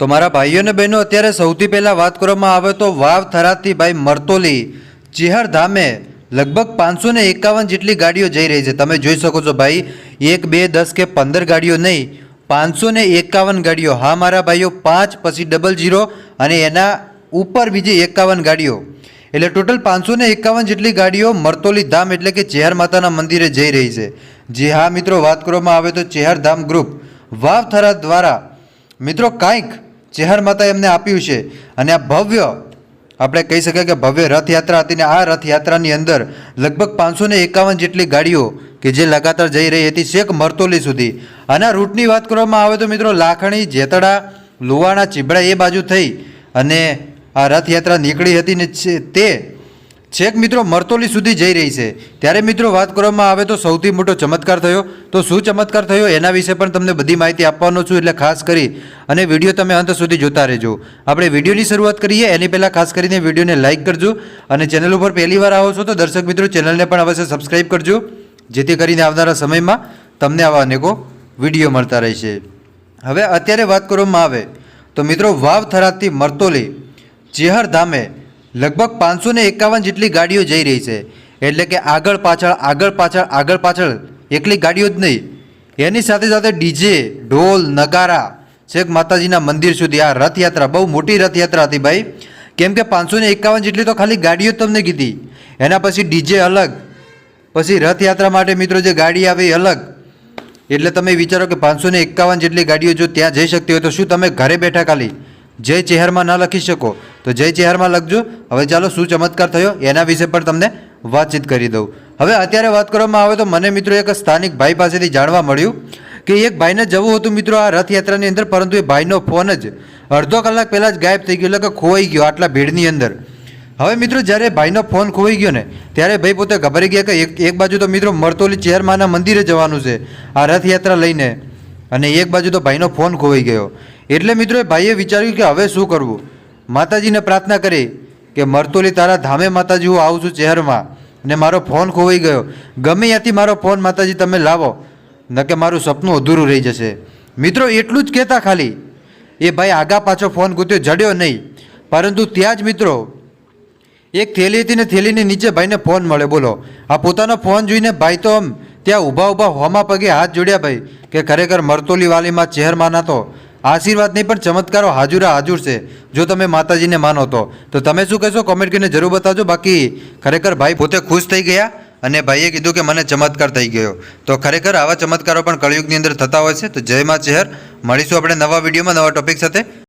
તો મારા ભાઈઓ અને બહેનો અત્યારે સૌથી પહેલાં વાત કરવામાં આવે તો વાવ થરાદથી ભાઈ મરતોલી ચેહર ધામે લગભગ 551 જેટલી ગાડીઓ જઈ રહી છે। તમે જોઈ શકો છો ભાઈ, 1 2 10 કે 15 ગાડીઓ નહીં, 551 ગાડીઓ। હા મારા ભાઈઓ, 5 પછી 00 અને એના ઉપર બીજી 51 ગાડીઓ, એટલે ટોટલ 551 જેટલી ગાડીઓ મરતોલી ધામ એટલે કે ચેહર માતાના મંદિરે જઈ રહી છે। જી હા મિત્રો, વાત કરવામાં આવે તો ચેહર ધામ ગ્રુપ વાવ થરાદ દ્વારા મિત્રો કાંઈક ચેહર માતા એમને આપ્યું છે અને આ ભવ્ય આપણે કહી શકાય કે ભવ્ય રથયાત્રા હતી ને આ રથયાત્રાની અંદર લગભગ 551 જેટલી ગાડીઓ કે જે લગાતાર જઈ રહી હતી છેક મરતોલી સુધી। આના રૂટની વાત કરવામાં આવે તો મિત્રો લાખણી, જેતડા, લુવાણા, ચીબડા એ બાજુ થઈ અને આ રથયાત્રા નીકળી હતી ને તે છેક મિત્રો મરતોલી સુધી જઈ રહી છે। ત્યારે મિત્રો વાત કરવામાં આવે તો સૌથી મોટો ચમત્કાર થયો, તો શું ચમત્કાર થયો એના વિશે પણ તમને બધી માહિતી આપવાનો છું, એટલે ખાસ કરી અને વિડીયો તમે અંત સુધી જોતા રહેજો। આપણે વિડીયોની શરૂઆત કરીએ એની પહેલાં ખાસ કરીને વિડીયોને લાઇક કરજો અને ચેનલ ઉપર પહેલી વાર આવો છો તો દર્શક મિત્રો ચેનલને પણ અવશ્ય સબસ્ક્રાઈબ કરજો, જેથી કરીને આવનારા સમયમાં તમને આવા અનેકો વિડીયો મળતા રહેશે। હવે અત્યારે વાત કરવામાં આવે તો મિત્રો વાવ થરાદથી મરતોલી ચેહર ધામે લગભગ 551 જેટલી ગાડીઓ જઈ રહી છે, એટલે કે આગળ પાછળ એકલી ગાડીઓ જ નહીં, એની સાથે સાથે ડીજે, ઢોલ, નગારા છેક માતાજીના મંદિર સુધી આ રથયાત્રા બહુ મોટી રથયાત્રા હતી ભાઈ, કેમ કે 551 જેટલી તો ખાલી ગાડીઓ જ તમને કીધી, એના પછી ડીજે અલગ, પછી રથયાત્રા માટે મિત્રો જે ગાડી આવે એ અલગ, એટલે તમે વિચારો કે 551 જેટલી ગાડીઓ જો ત્યાં જઈ શકતી હોય તો શું તમે ઘરે બેઠા ખાલી જય ચેહરમાં ન લખી શકો? તો જય ચેહરમાં લખજો। હવે ચાલો શું ચમત્કાર થયો એના વિશે પણ તમને વાતચીત કરી દઉં। હવે અત્યારે વાત કરવામાં આવે તો મને મિત્રો એક સ્થાનિક ભાઈ પાસેથી જાણવા મળ્યું કે એક ભાઈને જવું હતું મિત્રો આ રથયાત્રાની અંદર, પરંતુ એ ભાઈનો ફોન જ અડધો કલાક પહેલાં જ ગાયબ થઈ ગયો, એટલે કે ખોવાઈ ગયો આટલા ભીડની અંદર। હવે મિત્રો જ્યારે ભાઈનો ફોન ખોવાઈ ગયો ને ત્યારે ભાઈ પોતે ગભરાઈ ગયા કે એક બાજુ તો મિત્રો મરતોલી ચેહરમાના મંદિરે જવાનું છે આ રથયાત્રા લઈને, અને એક બાજુ તો ભાઈનો ફોન ખોવાઈ ગયો। એટલે મિત્રો એ ભાઈએ વિચાર્યું કે હવે શું કરવું, માતાજીને પ્રાર્થના કરી કે મરતોલી તારા ધામે માતાજી હું આવું છું ચેહરમાં અને મારો ફોન ખોવાઈ ગયો, ગમે ત્યાંથી મારો ફોન માતાજી તમે લાવો, ન કે મારું સપનું અધૂરું રહી જશે। મિત્રો એટલું જ કહેતા ખાલી એ ભાઈ આગા પાછો ફોન ગોત્યો, જડ્યો નહીં, પરંતુ ત્યાં જ મિત્રો એક થેલી હતી ને થેલીની નીચે ભાઈને ફોન મળે। બોલો, આ પોતાનો ફોન જોઈને ભાઈ તો આમ ત્યાં ઊભા હોમા પગે હાથ જોડ્યા ભાઈ કે ખરેખર મરતોલી વાલીમાં ચેહરમાંના તો આશીર્વાદ નહીં પણ ચમત્કારો હાજર છે, જો તમે માતાજીને માનો તો તમે શું કહેશો કોમેન્ટ કરીને જરૂર બતાવજો। બાકી ખરેખર ભાઈ પોતે ખુશ થઈ ગયા અને ભાઈએ કીધું કે મને ચમત્કાર થઈ ગયો। તો ખરેખર આવા ચમત્કારો પણ કળિયુગની અંદર થતા હોય છે। તો જય માં ચેહર, મળીશું આપણે નવા વિડીયોમાં નવા ટોપિક સાથે।